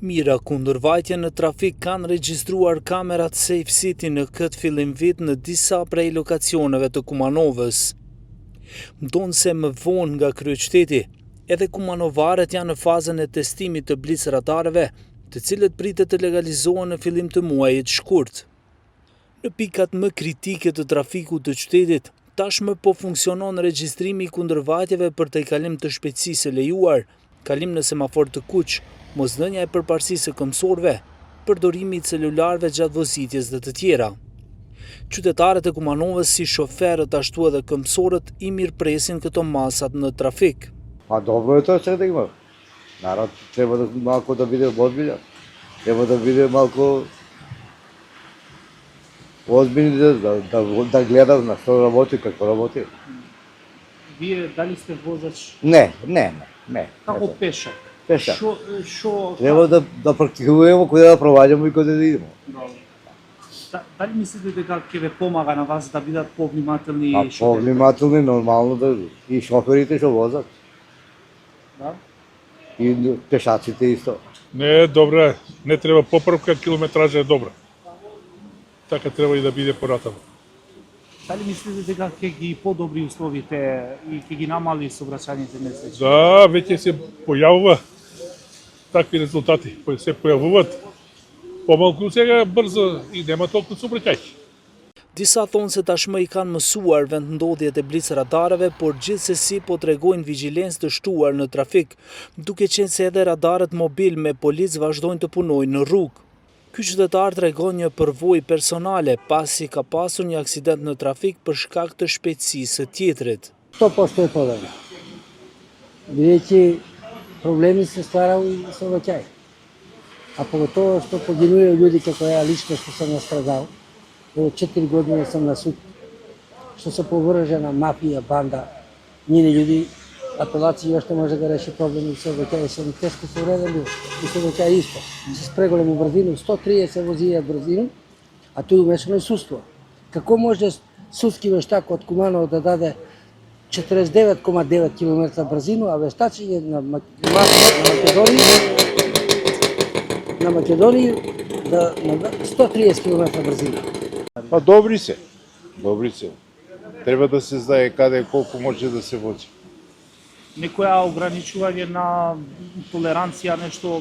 Mira kundërvajtje në trafik kanë regjistruar kamerat Safe City në këtë fillim vit në disa prej lokacioneve të Kumanovës. Ndonë se më vonë nga kryeqyteti, edhe kumanovarët janë në fazën e testimit të blic radarëve, të cilët pritet të legalizohen në fillim të muajit shkurt. Në pikat më kritike të trafikut të qytetit, tashmë po funksionon regjistrimi i kundërvajtjeve për të kalim të shpejtësisë së lejuar, kalim në semafor të kuq, mosdhënia e përparësisë së këmbësorëve, përdorimi i celularëve gjatë vozitjes dhe të tjera. Qytetarët e Kumanovës si shoferët ashtu edhe këmbësorët i mirëpresin këto masat në trafik. Pa dobro je to sve da ima. Naravno, treba da malko da bude ozbiljan. Treba da bude malko ozbiljni da gleda na što работи, kako работи. Вие дали сте возач? Не. Како пешак? Пешак. Шо... Трябва да практикуваме куде да проваѓаме и куде да идеме. Дали мислите дека ќе ве помага на вас да бидат повнимателни шоферите? Повнимателни, нормално да и шоферите што возат. Да? И пешаците исто. Не е добра, не треба поправка, километража е добра. Така треба и да биде поратано. Дали мислите дека ќе ги подобри условите и ќе ги намали сообраќајните несреќи? Да, веќе се појавува такви резултати, се појавуваат. Помалку сега брзо и нема толку сообраќај. Disa thonë se tashmë i kanë mësuar vendndodhjet e blic radarëve, por gjithsesi po tregojnë vigjilencë të shtuar në trafik, duke qenë se edhe radarët mobil me policë vazhdojnë të punojnë në rrugë. Ky qytetar tregon një përvojë personale pasi ka pasur një aksident në trafik për shkak të shpejtësisë së tjetrit. 100% je problem. Бидејќи проблеми се стварал и сообраќај. А поготово што погинуваа луѓе како ја лично што сум настрадал. До 4 години сум на суд. Што се повржена мафија, банда, njeni ljudi, apelacija još ne može da reši problem i saobraćaja se teško su uredili i saobraćaja isto. Se spregolemo brzinu, 130 vozija brzinu, a tu umešano je sudstvo. Kako može sudski veštak od Kumanova da dade 49,9 km brzinu, a veštačenje na Македонiji da na 130 km brzinu? Pa dobri se. Treba da se знае каде колку може да се вози. Некоја ограничување на толеранција, нешто?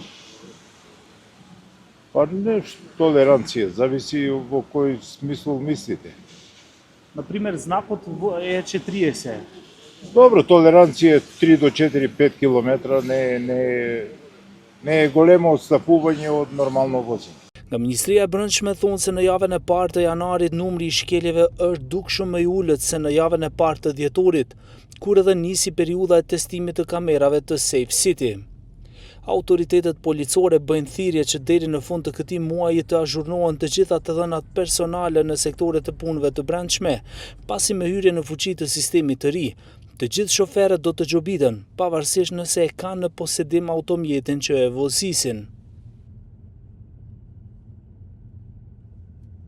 Па не толеранција, зависи во кој смисол мислите. Например, знакот е 40. Добро, толеранција е 3 до 4-5 км, не е големо отстапување од нормално возење. Nga Ministria e Brendshme thonë se në javën e parë të janarit numri i shkeljeve është dukshëm më i ulët se në javën e parë të dhjetorit, kur edhe nisi periudha e testimit të kamerave të Safe City. Autoritetet policore bëjnë thirrje që deri në fund të këtij muaji të azhurnohen të gjitha të dhënat personale në sektoret të punëve të brendshme, pasi me hyrje në fuqi të sistemit të ri, të gjithë shoferët do të gjobiten, pavarësisht nëse e kanë në posedim automjetin që e vozisin.